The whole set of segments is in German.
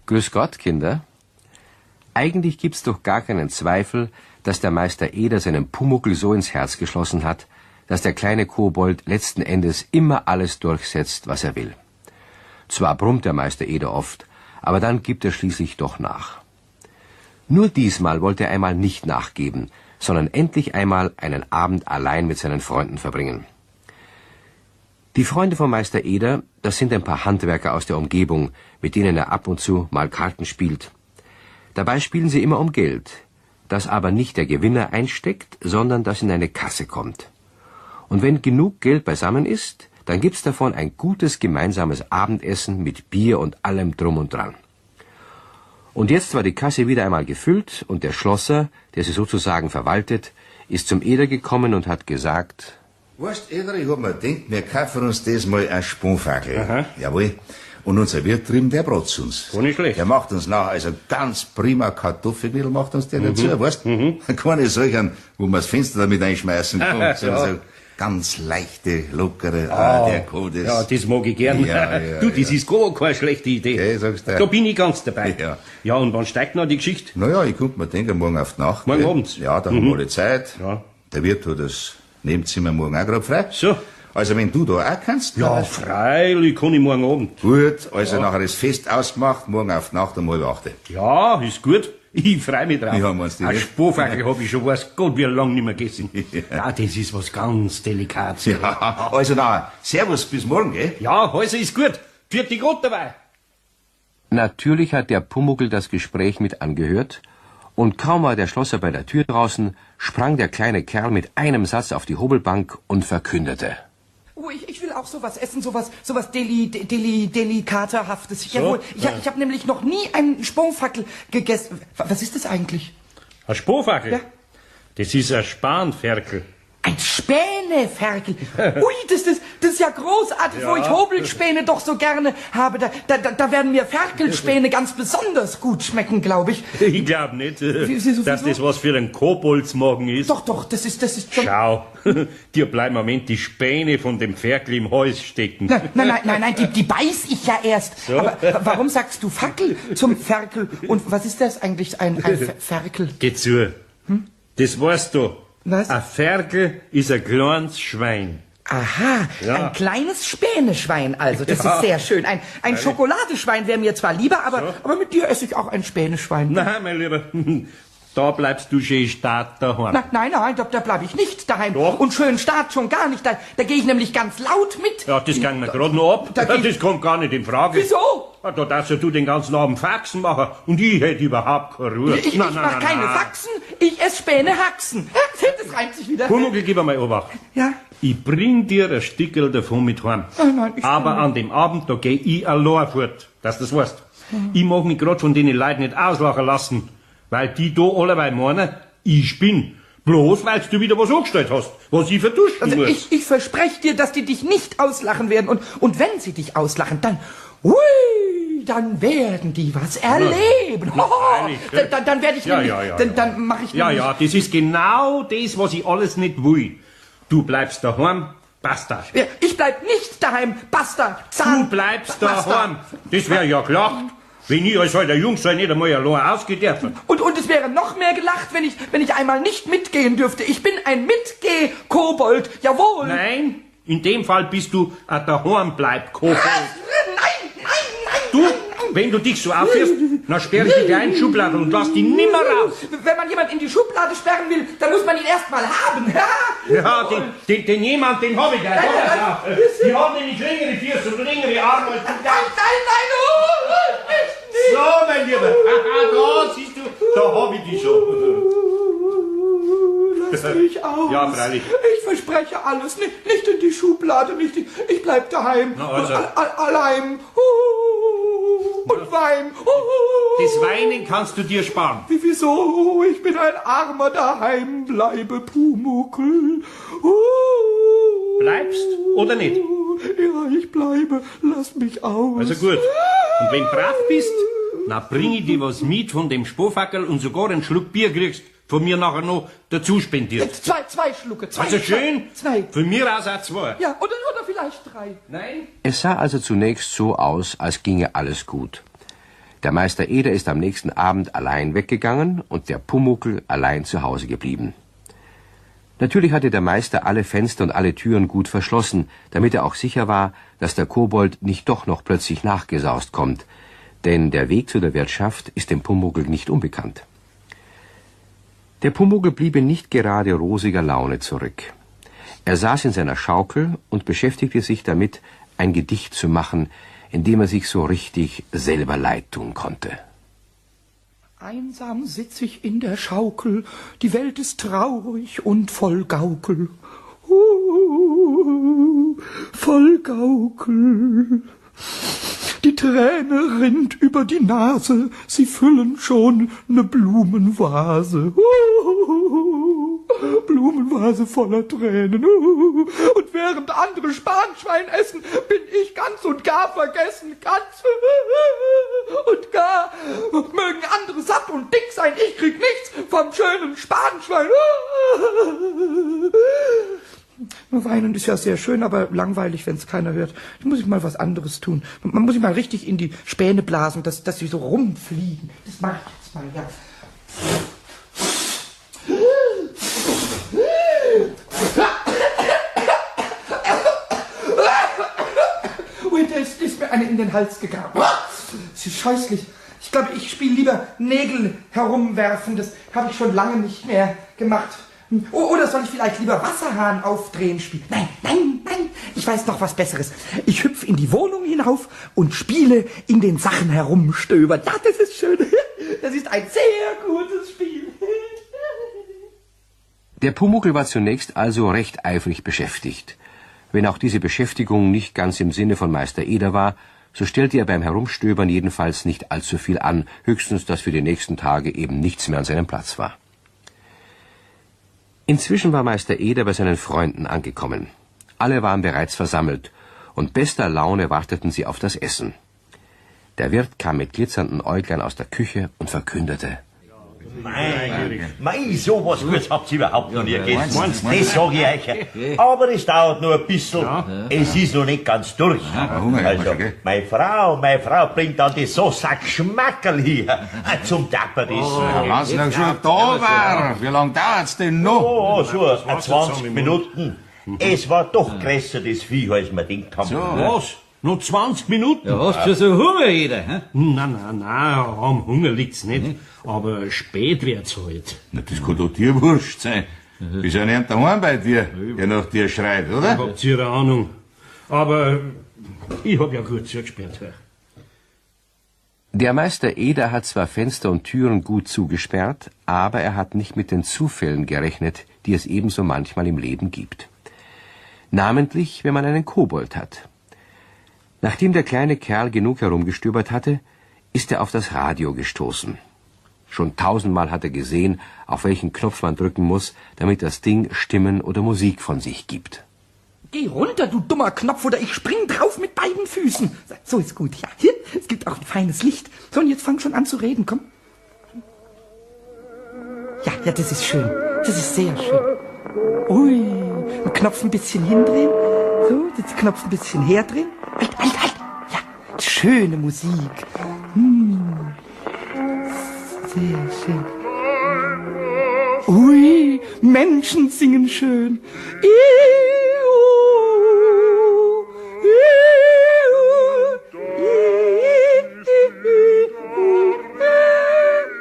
Grüß Gott, Kinder. Eigentlich gibt's doch gar keinen Zweifel, dass der Meister Eder seinen Pumuckl so ins Herz geschlossen hat, dass der kleine Kobold letzten Endes immer alles durchsetzt, was er will. Zwar brummt der Meister Eder oft, aber dann gibt er schließlich doch nach. Nur diesmal wollte er einmal nicht nachgeben, sondern endlich einmal einen Abend allein mit seinen Freunden verbringen. Die Freunde von Meister Eder, das sind ein paar Handwerker aus der Umgebung, mit denen er ab und zu mal Karten spielt. Dabei spielen sie immer um Geld, das aber nicht der Gewinner einsteckt, sondern das in eine Kasse kommt. Und wenn genug Geld beisammen ist, dann gibt's davon ein gutes gemeinsames Abendessen mit Bier und allem drum und dran. Und jetzt war die Kasse wieder einmal gefüllt und der Schlosser, der sie sozusagen verwaltet, ist zum Eder gekommen und hat gesagt: Weißt, Eder, ich hab mir gedacht, wir kaufen uns das mal ein Sponfackel. Jawohl. Und unser Wirt drüben, der bratzt uns. War nicht schlecht. Der macht uns nachher also ganz prima Kartoffelknödel, macht uns der dazu, weißt? Keine solchen, wo man das Fenster damit einschmeißen kann. So ganz leichte, lockere, der Kodes. Ja, das mag ich gern. Du, das ist gar keine schlechte Idee. Ja, sagst du. Da bin ich ganz dabei. Ja. Und wann steigt noch die Geschichte? Naja, ich könnte mir denken, morgen auf die Nacht. Morgen abends? Ja, da haben wir alle Zeit. Ja. Der Wirt hat das Nebenzimmer morgen auch gerade frei. So. Also wenn du da auch kannst. Ja, freilich kann ich morgen Abend. Gut, also nachher ist Fest ausgemacht, morgen auf die Nacht um 7:30. Ja, ist gut. Ich freu mich drauf. Ja, meinst du Ein nicht? Sponfackel hab ich schon, weiß Gott, wie lange nicht mehr gegessen. Ja, das ist was ganz Delikates. Ja, also na, servus, bis morgen, gell? Ja, also ist gut. Für die Gott dabei. Natürlich hat der Pumuckl das Gespräch mit angehört, und kaum war der Schlosser bei der Tür draußen, sprang der kleine Kerl mit einem Satz auf die Hobelbank und verkündete: Oh, ich will auch sowas essen, sowas Delikaterhaftes. Jawohl, ich habe nämlich noch nie einen Sponfackel gegessen. Was ist das eigentlich? Ein Sponfackel? Ja. Das ist ein Spanferkel. Ein Späneferkel. Ui, das ist ja großartig, wo ich Hobelspäne doch so gerne habe. Da werden mir Ferkelspäne ganz besonders gut schmecken, glaube ich. Ich glaube nicht, dass das was für einen Koboldsmagen ist. Doch, das ist schon... Schau, dir bleiben im Moment die Späne von dem Ferkel im Hals stecken. Nein, die beiß ich ja erst. So? Aber warum sagst du Fackel zum Ferkel? Und was ist das eigentlich, ein Ferkel? Geh zu. Das weißt du. Was? Ein Ferkel ist ein kleines Schwein. Aha, Ja. ein kleines Späneschwein also, das ist sehr schön. Ein Schokoladeschwein wäre mir zwar lieber, aber mit dir esse ich auch ein Späneschwein. Nein, mein Lieber, da bleibst du schön stark daheim. Nein, da bleib ich nicht daheim. Doch. Und schön Start schon gar nicht, da gehe ich nämlich ganz laut mit. Ja, das ging mir gerade noch ab. Das kommt gar nicht in Frage. Wieso? Ja, da darfst ja du den ganzen Abend Faxen machen und ich hätte überhaupt keine Ruhe. Ich mach keine Faxen, ich esse Spänehaxen. Das reimt sich wieder. Pumuckl, gib einmal Obacht. Ja? Ich bring dir ein Stickel davon mit heim. Nein, ich Aber kann an dem Abend, da geh ich allein fort, dass du das weißt. Ich mag mich grad von den Leuten nicht auslachen lassen, weil die da alleweil meinen, ich bin. Bloß, weil du wieder was angestellt hast, was ich vertuschen Also muss. ich verspreche dir, dass die dich nicht auslachen werden. Und wenn sie dich auslachen, dann... Hui, dann werden die was erleben. freilich, ja. Dann werde ich nämlich... Ja. Dann mache ich Ja, nämlich... ja, das ist genau das, was ich alles nicht will. Du bleibst daheim, basta. Ja, ich bleib nicht daheim, basta. Du bleibst daheim. Das wäre ja klar. Wenn ich als alter Jungser nicht einmal allein ausgehen darf. Und es wäre noch mehr gelacht, wenn ich einmal nicht mitgehen dürfte. Ich bin ein Mitgeh-Kobold, jawohl. Nein, in dem Fall bist du ein Daheim-Bleib-Kobold. Nein. Du, wenn du dich so aufhörst, dann sperre ich dich gleich in die Schublade und lass dich nimmer raus. Wenn man jemand in die Schublade sperren will, dann muss man ihn erst mal haben. Ja, den jemand, den hab ich gleich. Die haben nämlich längere Füße und längere Arme als du. Nein, nicht. So, mein Lieber. Da siehst du, da hab ich dich schon. Lass mich aus. Ja, freilich. Ich verspreche alles. Nicht in die Schublade, ich bleib daheim. Na, also. Allein. Und wein. Das Weinen kannst du dir sparen. Wieso? Ich bin ein armer Daheimbleibe Pumuckl. Bleibst oder nicht? Ja, ich bleibe. Lass mich aus. Also gut. Und wenn du brav bist, dann bring ich dir was mit von dem Sponfackel und sogar einen Schluck Bier kriegst. Von mir nachher noch dazu spendiert. Zwei Schlucke. Also schön. Zwei. Von mir aus auch 2. Ja, oder vielleicht 3. Nein? Es sah also zunächst so aus, als ginge alles gut. Der Meister Eder ist am nächsten Abend allein weggegangen und der Pumuckl allein zu Hause geblieben. Natürlich hatte der Meister alle Fenster und alle Türen gut verschlossen, damit er auch sicher war, dass der Kobold nicht doch noch plötzlich nachgesaust kommt, denn der Weg zu der Wirtschaft ist dem Pumuckl nicht unbekannt. Der Pumuckl blieb in nicht gerade rosiger Laune zurück. Er saß in seiner Schaukel und beschäftigte sich damit, ein Gedicht zu machen, in dem er sich so richtig selber leid tun konnte. Einsam sitz ich in der Schaukel, die Welt ist traurig und voll Gaukel. Voll Gaukel. Die Träne rinnt über die Nase, sie füllen schon ne Blumenvase. Blumenvase voller Tränen. Und während andere Spanschwein essen, bin ich ganz und gar vergessen. Ganz und gar. Mögen andere satt und dick sein, ich krieg nichts vom schönen Spanschwein. Weinen ist ja sehr schön, aber langweilig, wenn es keiner hört. Da muss ich mal was anderes tun. Man muss sich mal richtig in die Späne blasen, dass sie so rumfliegen. Das mache ich jetzt mal, ja. Ui, da ist mir eine in den Hals gegangen. Das ist scheußlich. Ich glaube, ich spiele lieber Nägel herumwerfen. Das habe ich schon lange nicht mehr gemacht. Oder soll ich vielleicht lieber Wasserhahn aufdrehen spielen? Nein, nein, nein, ich weiß noch was Besseres. Ich hüpfe in die Wohnung hinauf und spiele in den Sachen herumstöbern. Ja, das ist schön. Das ist ein sehr gutes Spiel. Der Pumuckl war zunächst also recht eifrig beschäftigt. Wenn auch diese Beschäftigung nicht ganz im Sinne von Meister Eder war, so stellte er beim Herumstöbern jedenfalls nicht allzu viel an, höchstens, dass für die nächsten Tage eben nichts mehr an seinem Platz war. Inzwischen war Meister Eder bei seinen Freunden angekommen. Alle waren bereits versammelt, und bester Laune warteten sie auf das Essen. Der Wirt kam mit glitzernden Äuglein aus der Küche und verkündete: Mei, so was Gutes habt ihr überhaupt noch nie gegessen. Das sag ich euch. Aber es dauert noch ein bisschen. Es ist noch nicht ganz durch. Also, meine Frau bringt dann die Sack-Schmackerl hier. Zum Tapperessen. Wenn sie noch schon da war, wie lange dauert's denn noch? Oh, so 20 Minuten. Es war doch größer, das Vieh, als wir gedacht haben. Was? Noch 20 Minuten? Ja, hast du so Hunger, jeder? Hä? Nein, am Hunger liegt's nicht. Aber spät wird's halt. Na, das kann doch dir wurscht sein. Ist ja nicht daheim bei dir, der nach dir schreit, oder? Habt ihr eine Ahnung? Aber ich hab ja gut zugesperrt. Der Meister Eder hat zwar Fenster und Türen gut zugesperrt, aber er hat nicht mit den Zufällen gerechnet, die es ebenso manchmal im Leben gibt. Namentlich, wenn man einen Kobold hat. Nachdem der kleine Kerl genug herumgestöbert hatte, ist er auf das Radio gestoßen. Schon 1000-mal hat er gesehen, auf welchen Knopf man drücken muss, damit das Ding Stimmen oder Musik von sich gibt. Geh runter, du dummer Knopf, oder ich spring drauf mit beiden Füßen. So ist gut, ja. Hier, es gibt auch ein feines Licht. So, und jetzt fang schon an zu reden, komm. Ja, das ist schön. Das ist sehr schön. Ui, den Knopf ein bisschen hindrehen. So, den Knopf ein bisschen herdrehen. Halt. Ja, schöne Musik. Sehr schön. Ui, Menschen singen schön.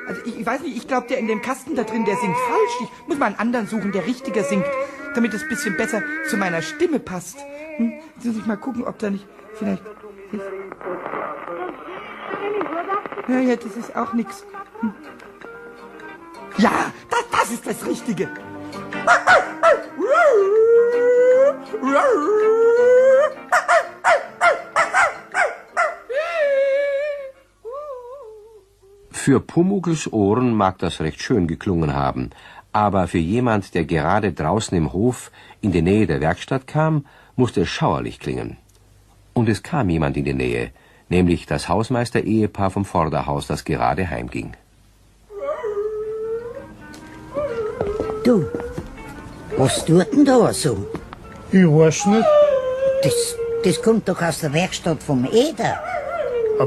Also ich weiß nicht, ich glaube, der in dem Kasten da drin, der singt falsch. Ich muss mal einen anderen suchen, der richtiger singt, damit es ein bisschen besser zu meiner Stimme passt. Jetzt muss ich mal gucken, ob da nicht vielleicht... Ja, das ist auch nix. Ja, das ist das Richtige. Für Pumuckls Ohren mag das recht schön geklungen haben, aber für jemand, der gerade draußen im Hof in die Nähe der Werkstatt kam, musste es schauerlich klingen. Und es kam jemand in die Nähe, nämlich das Hausmeister-Ehepaar vom Vorderhaus, das gerade heimging. Du, was tut denn da so? Ich weiß nicht. Das kommt doch aus der Werkstatt vom Eder.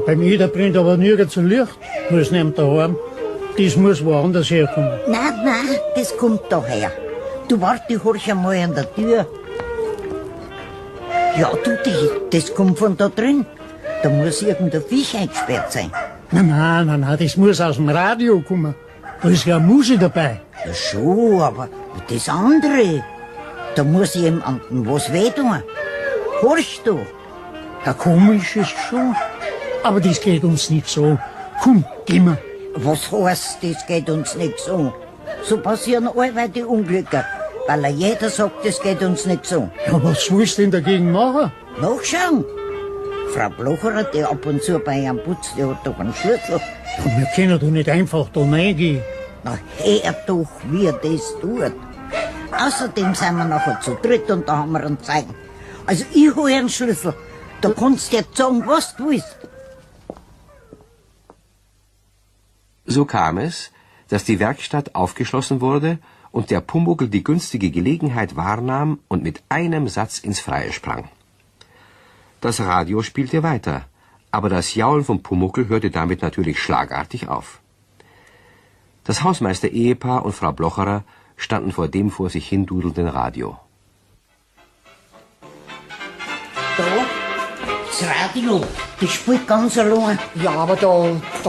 Beim Ida brennt aber nirgends ein Licht. Das nimmt daheim. Das muss woanders herkommen. Nein, das kommt daher. Du warte, horch einmal an der Tür. Ja, du, das kommt von da drin. Da muss irgendein Fisch eingesperrt sein. Nein, das muss aus dem Radio kommen. Da ist ja Musik dabei. Ja schon, aber das andere, da muss jemandem was wehtun. Horch du. Ja, komisch ist schon. Aber das geht uns nicht so. Komm, geh mal. Was heißt, das geht uns nicht so? So passieren allweil die Unglücke, weil jeder sagt, das geht uns nicht so. Ja, was willst du denn dagegen machen? Nachschauen. Frau Blocherer, die ab und zu bei ihrem Putz, die hat doch einen Schlüssel. Ja, wir können doch nicht einfach da reingehen. Na, hör doch, wie er das tut. Außerdem sind wir nachher zu dritt und da haben wir einen Zeigen. Also ich hol einen Schlüssel. Da kannst du jetzt sagen, was du willst. So kam es, dass die Werkstatt aufgeschlossen wurde und der Pumuckl die günstige Gelegenheit wahrnahm und mit einem Satz ins Freie sprang. Das Radio spielte weiter, aber das Jaulen vom Pumuckl hörte damit natürlich schlagartig auf. Das Hausmeister-Ehepaar und Frau Blocherer standen vor dem vor sich hindudelnden Radio. Da, das Radio, das spielt ganz allein. Ja, aber da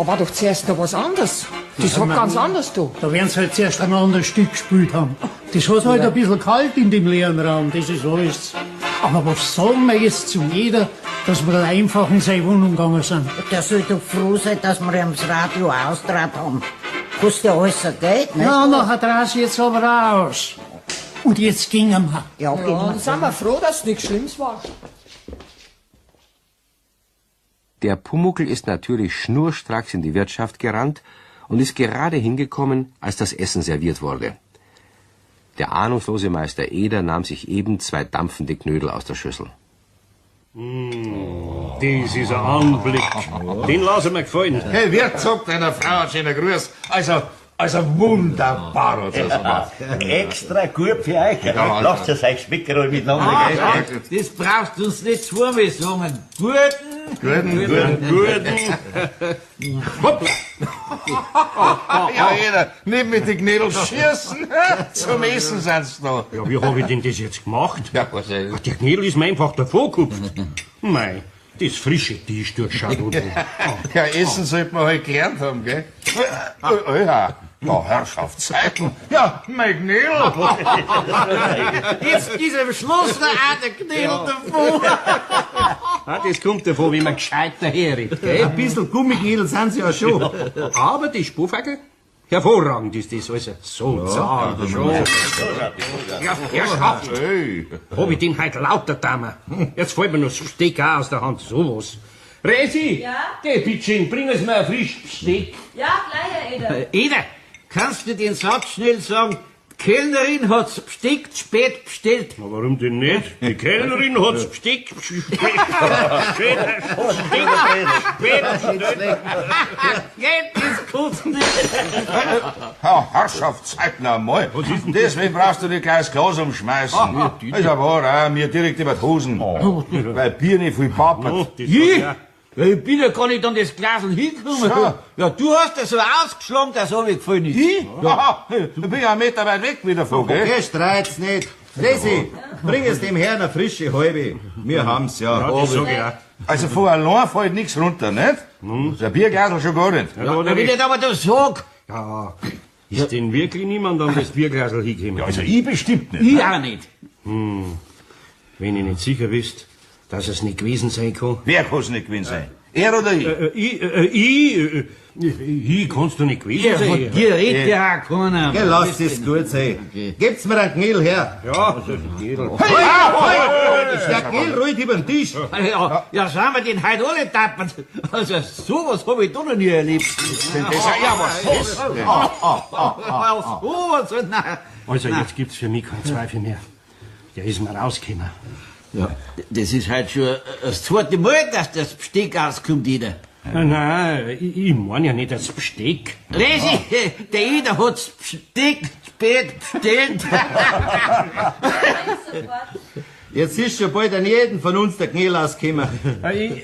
war doch zuerst noch was anderes. Das hat ganz anders da. Da werden sie halt zuerst ein anderes Stück gespielt haben. Das hat halt ein bisschen kalt in dem leeren Raum, das ist alles. Aber was sagen wir jetzt zu jeder, dass wir einfach in seine Wohnung gegangen sind? Der soll doch froh sein, dass wir ihm das Radio austraut haben. Kostet ja alles ein Geld, ne? Ja, nachher draus jetzt aber auch aus. Und jetzt gingen wir. Ja, gehen wir. Dann sind wir froh, dass nichts Schlimmes war. Der Pumuckl ist natürlich schnurstracks in die Wirtschaft gerannt und ist gerade hingekommen, als das Essen serviert wurde. Der ahnungslose Meister Eder nahm sich eben 2 dampfende Knödel aus der Schüssel. Das ist ein Anblick. Den lassen wir gefallen. Hey, Wirt sagt deiner Frau einen schönen Gruß. Also wunderbar hat sie das gemacht. Extra gut für euch. Lasst es euch schmecken miteinander, gell? Das brauchst du uns nicht zweimal sagen. Guten. Hoppla. Ja, jeder, nicht mit den Knädeln schießen. Zum Essen sind's da. Ja, wie hab ich denn das jetzt gemacht? Ja, was ey. Ach, der Knädel ist mir einfach davongekupft. Mei, das frische Tisch durchschaut unten. Ja, Essen sollte man halt gelernt haben, gell? Ja, Herrschaftszeiten. Ja, mein Knädel. Jetzt ist am Schluss noch einer Knädel davon. Ah, das kommt davon, wie man gescheit daherredet, gell? Ein bisschen Gummiknädel sind sie ja schon. Aber die Spurfackel, hervorragend ist das also. So zart. Ja, Herrschaft, Hey. hab ich den heute lauter Dame. Jetzt fällt mir noch das Steak auch aus der Hand, sowas. Resi, Ja? geh bitte, bring uns mal ein frisches Steak. Ja, gleich, Herr Eder. Eda, kannst du den Satz schnell sagen? Die Kellnerin hat's Besteck spät bestellt. Na, warum denn nicht? Die Kellnerin hat's Besteck spät Geht ins Kotzen. Ja, Herrschaftszeiten einmal. Was ist denn Deswegen brauchst du nicht gleich das Glas umschmeißen. Das ist ja wahr, auch mir direkt über die Hosen. Weil Bier nicht viel papert. Ich? Ja, ich bin ja gar nicht an das Glas hingekommen. So. Ja, du hast ja so ausgeschlagen, dass es gefallen ist. Ja, ich bin ja 1 Meter weit weg wieder von, gell? Okay, streit's nicht. Resi, bring es dem Herrn eine frische Halbe. Wir haben's ja. Das sag ich auch. Also von allein fällt nichts runter, nicht? Der Bierglasl schon gar nicht. Ja, Ja, wenn ich aber das sag. ja, ist denn wirklich niemand an das Bierglasl hingekommen? Also ich bestimmt nicht. Ich auch nicht. Wenn ihr nicht sicher wisst, dass es nicht gewesen sein kann. Wer kann's nicht gewesen sein? Er oder ich? Ich kannst du nicht gewesen Ja, sein. von dir redet ja auch keiner. Geh, lass das gut sein. Gebt's mir den Knädel her. Ja, das ist ein Edel. Der Knädel ruhig über den Tisch. Ja, schauen wir den heute alle tappert. Also, sowas hab ich da noch nie erlebt. Sowas, nein. Also, jetzt gibt's für mich keinen Zweifel mehr. Der ist mir rausgekommen. Ja, das ist halt schon das zweite Mal, dass das Besteck auskommt, Ida. Nein, ich mein ja nicht das Besteck. Resi, der Ida hat's Besteck spät bestellt. Jetzt ist schon bald an jeden von uns der Knäl ausgekommen.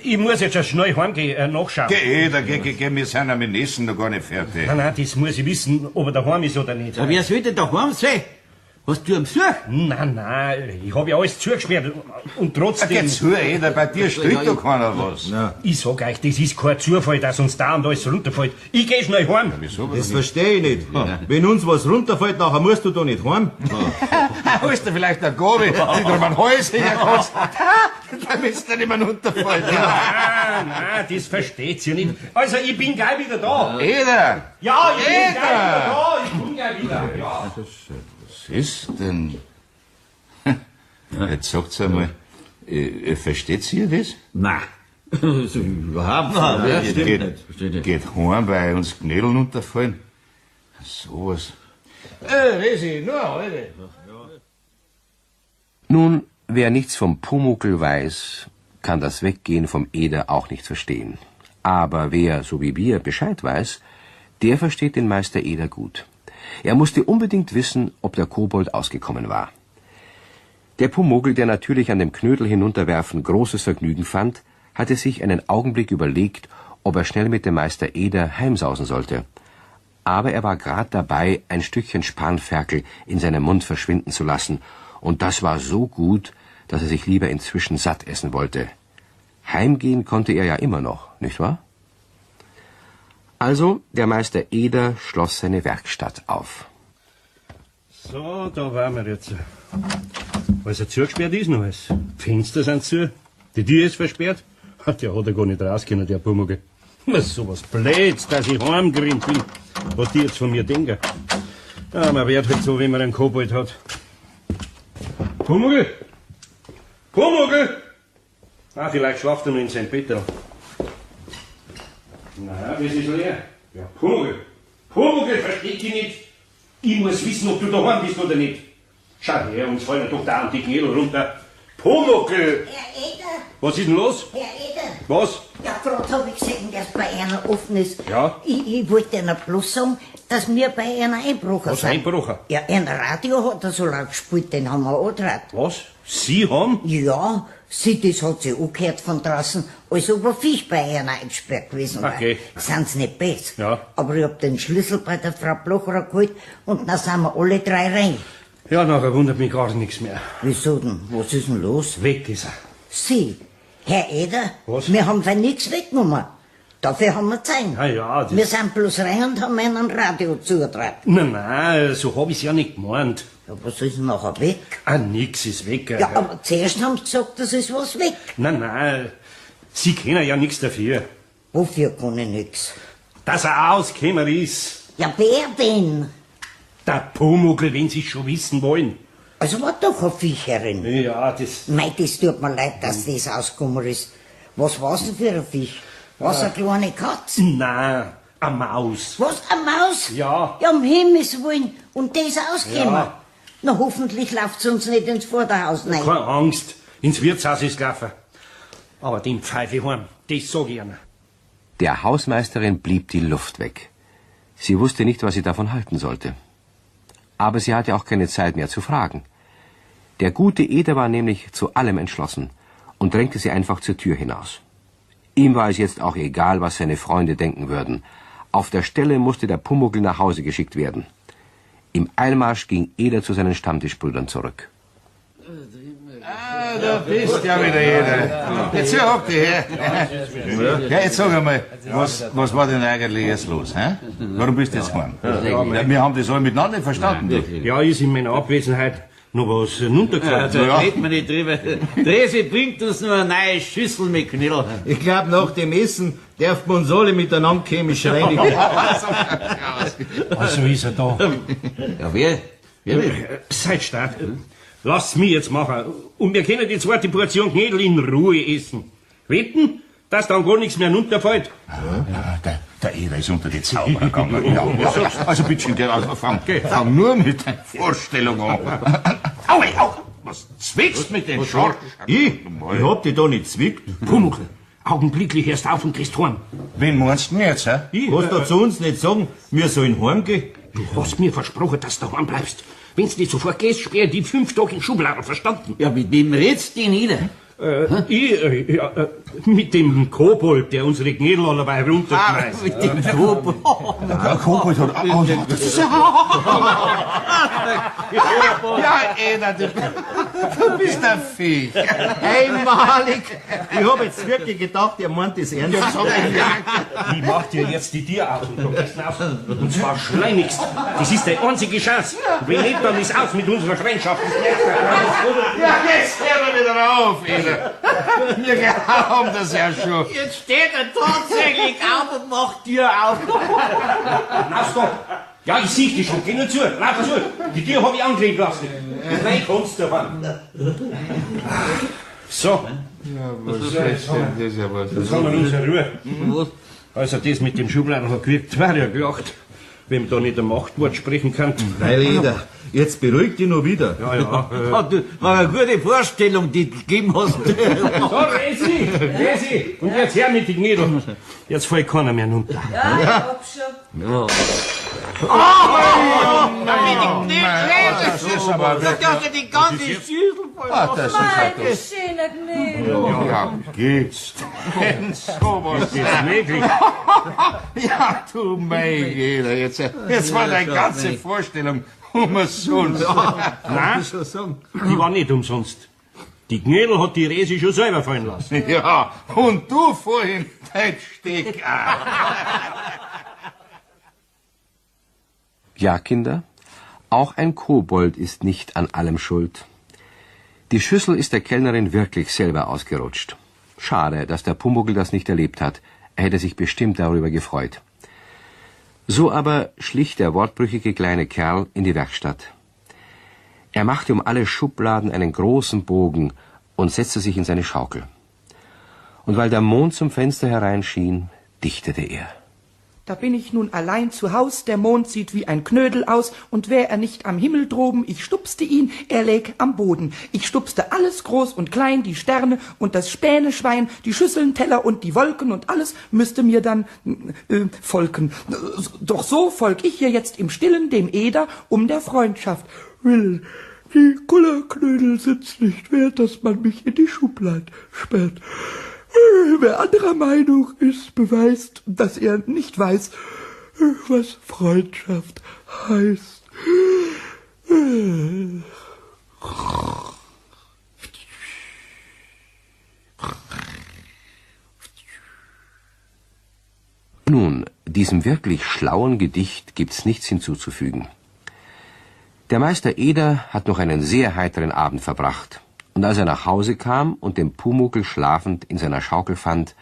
Ich muss jetzt schon schnell heimgehen, nachschauen. Geh, wir sind ja mit dem Essen noch gar nicht fertig. Nein, das muss ich wissen, ob er daheim ist oder nicht. Ja, wer soll denn daheim sein? Hast du am Besuch? Nein, ich hab ja alles zugesperrt und trotzdem... Geh zu, Eder, bei dir steht doch keiner was. Ich sag euch, das ist kein Zufall, dass uns da und alles so runterfällt. Ich geh schnell heim. Das versteh ich nicht. Wenn uns was runterfällt, nachher musst du da nicht heim. Holst du vielleicht eine Gabe, die du um ein Hals hängen kannst, damit es dir nicht mehr runterfällt. Nein, das versteht's ja nicht. Also, ich bin gleich wieder da. Eder! Ja, ich bin gleich wieder da. Ich bin gleich wieder. Ja. Was ist denn? Jetzt sagt's einmal, versteht ihr das? Nein. Also, überhaupt nicht. Geht heim, weil uns Knädeln runterfallen. Sowas. Resi, nur heute. Nun, wer nichts vom Pumuckl weiß, kann das Weggehen vom Eder auch nicht verstehen. Aber wer, so wie wir, Bescheid weiß, der versteht den Meister Eder gut. Er musste unbedingt wissen, ob der Kobold ausgekommen war. Der Pumuckl, der natürlich an dem Knödel hinunterwerfen großes Vergnügen fand, hatte sich einen Augenblick überlegt, ob er schnell mit dem Meister Eder heimsausen sollte. Aber er war grad dabei, ein Stückchen Spanferkel in seinem Mund verschwinden zu lassen, und das war so gut, dass er sich lieber inzwischen satt essen wollte. Heimgehen konnte er ja immer noch, nicht wahr? Also, der Meister Eder schloss seine Werkstatt auf. So, da waren wir jetzt. Also zugesperrt ist noch alles. Die Fenster sind zu, die Tür ist versperrt. Der hat ja gar nicht rausgehen, der Pumuckl. Was sowas Blöds, dass ich heimgerannt bin. Was die jetzt von mir denken. Ja, man wird halt so, wie man einen Kobold hat. Pumuckl! Pumuckl! Ah, vielleicht schlaft er noch in seinem Bett. Na, das ist leer. Ja, Pumuckl! Pumuckl, versteht dich nicht. Ich muss wissen, ob du daheim bist oder nicht. Schau her, uns fallen doch da die Knädel runter. Pumuckl! Herr Eder! Was ist denn los? Herr Eder! Was? Ja, gerade habe ich gesehen, dass bei einer offen ist. Ja? Ich wollte Ihnen bloß sagen, dass wir bei einer Einbrucher Was, sind. Einbrucher? Ja, ein Radio hat er so laut gespielt, den haben wir angedreht. Was? Sie haben? Ja, das hat sie angehört von draußen, als ob ein Viech bei einer eingesperrt gewesen war. Okay. Sind sie nicht besser. Ja. Aber ich hab den Schlüssel bei der Frau Blocherer geholt und dann sind wir alle drei rein. Ja, nachher wundert mich gar nichts mehr. Wieso denn? Was ist denn los? Weg ist er. Sie, Herr Eder, Was? wir haben für nichts weggenommen. Dafür haben wir Zeit. Ah ja, das... Wir sind bloß rein und haben einen Radio zugedreht. Nein, so hab ich's ja nicht gemeint. Ja, was ist denn nachher weg? Ah, nix ist weg. Ja, aber zuerst haben sie gesagt, das ist was weg. Nein, Sie können ja nichts dafür. Wofür kann ich nix? Dass er ausgekommen ist. Ja, wer denn? Der Pumuckl, wenn Sie schon wissen wollen. Also war doch eine Viecherin. Ja, das... Mei, das tut mir leid, dass das ausgekommen ist. Was war's denn für ein Viech? Was, eine kleine Katze? Nein, eine Maus. Was, eine Maus? Ja. Ja, um Himmels Willen. Und das ausgekommen? Ja. Na, hoffentlich läuft's uns nicht ins Vorderhaus rein. Keine Angst, ins Wirtshaus ist gelaufen. Aber den pfeife ich heim, das sag ich Ihnen. Der Hausmeisterin blieb die Luft weg. Sie wusste nicht, was sie davon halten sollte. Aber sie hatte auch keine Zeit mehr zu fragen. Der gute Eder war nämlich zu allem entschlossen und drängte sie einfach zur Tür hinaus. Ihm war es jetzt auch egal, was seine Freunde denken würden. Auf der Stelle musste der Pumuckl nach Hause geschickt werden. Im Eilmarsch ging Eder zu seinen Stammtischbrüdern zurück. Ah, da bist ja wieder jeder. Jetzt hock dich her. Ja, jetzt sag einmal, was war denn eigentlich jetzt los? Hä? Warum bist du jetzt gekommen? Ja, wir haben das alle miteinander verstanden. Du. Ja, ist in meiner Abwesenheit noch was runtergefallen. Da reden wir nicht drüber. Dresi bringt uns nur eine neue Schüssel mit Knödel. Ich glaub, nach dem Essen dürfen wir uns alle miteinander chemisch reinigen. Also ist er da. Ja, wer? Seid stark. Lasst mich jetzt machen. Und wir können die zweite Portion Knödel in Ruhe essen. Wetten, dass dann gar nichts mehr runterfällt? Ja, der Eder ist unter die Zauberer gegangen. Ja. Also bitte schön, fang nur mit deiner Vorstellung an. Au! Was zwickst mit den Schorsch? Ich hab dich da nicht zwickt. Pumuckl, augenblicklich erst auf und gehst heim. Wen meinst du denn jetzt, hä? Kannst du zu uns nicht sagen, wir sollen heimgehen? Du hast mir versprochen, dass du daheim bleibst. Wenn's nicht sofort gehst, sperr die 5 Tage in Schubladen, verstanden? Ja, mit wem redst du denn nieder? Mit dem Kobold, der unsere Knädel alle bei runterschmeißt. Mit dem Kobold. Der Kobold hat auch. Das ist ja. Ja, Eder, du bist ein Viech. Einmalig. Ich hab jetzt wirklich gedacht, ihr meint das ernst. Ich mach dir jetzt die Tür auf und du gehst raus. Und zwar schleunigst. Das ist deine einzige Chance. Wenn nicht, dann ist aus mit unserer Freundschaft. Ja, jetzt hör doch wieder auf, Eder. Wir glauben das ja schon. Jetzt steht er tatsächlich auf und macht Tür auf. Na, stopp. Ja, ich sieh dich schon. Geh nur zu. Lauf zu. Die Tür hab ich angelegt lassen. Nein, kannst du ran. So. Ja, was ist denn das? Ja, was Jetzt haben wir unsere Ruhe. Also das mit den Schubladen hat gewirkt. War ja gelacht. Wenn man da nicht ein Machtwort sprechen kann. Weil, Eder, jetzt beruhig dich noch wieder. Ja. Das war eine gute Vorstellung, die du gegeben hast. So, Resi. Und jetzt her mit den Knädeln. Jetzt fällt keiner mehr runter. Ja, ich hab schon. Das ist aber Da hast du die ganze Schüssel voll. das ist Meine schöne Knädel. Ja, geht's denn sowas? Das ist möglich. Ja, du mein Eder, jetzt war deine ganze Vorstellung umsonst. Nein, die war nicht umsonst. Die Knädel hat die Resi schon selber fallen lassen. Ja, und du vorhin dein Steck. Ja, Kinder, auch ein Kobold ist nicht an allem schuld. Die Schüssel ist der Kellnerin wirklich selber ausgerutscht. Schade, dass der Pumuckl das nicht erlebt hat. Er hätte sich bestimmt darüber gefreut. So aber schlich der wortbrüchige kleine Kerl in die Werkstatt. Er machte um alle Schubladen einen großen Bogen und setzte sich in seine Schaukel. Und weil der Mond zum Fenster hereinschien, dichtete er. Da bin ich nun allein zu Haus, der Mond sieht wie ein Knödel aus, und wär er nicht am Himmel droben, ich stupste ihn, er läg am Boden. Ich stupste alles groß und klein, die Sterne und das Späneschwein, die Schüsseln, Teller und die Wolken, und alles müsste mir dann folgen. Doch so folg ich hier jetzt im Stillen dem Eder um der Freundschaft willen. Die Kullerknödel sind's nicht wert, dass man mich in die Schublade sperrt. Wer anderer Meinung ist, beweist, dass er nicht weiß, was Freundschaft heißt. Nun, diesem wirklich schlauen Gedicht gibt's nichts hinzuzufügen. Der Meister Eder hat noch einen sehr heiteren Abend verbracht. Und als er nach Hause kam und den Pumuckl schlafend in seiner Schaukel fand,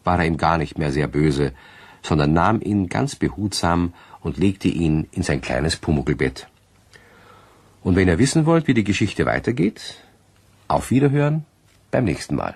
war er ihm gar nicht mehr sehr böse, sondern nahm ihn ganz behutsam und legte ihn in sein kleines Pumuckl-Bett. Und wenn ihr wissen wollt, wie die Geschichte weitergeht, auf Wiederhören beim nächsten Mal.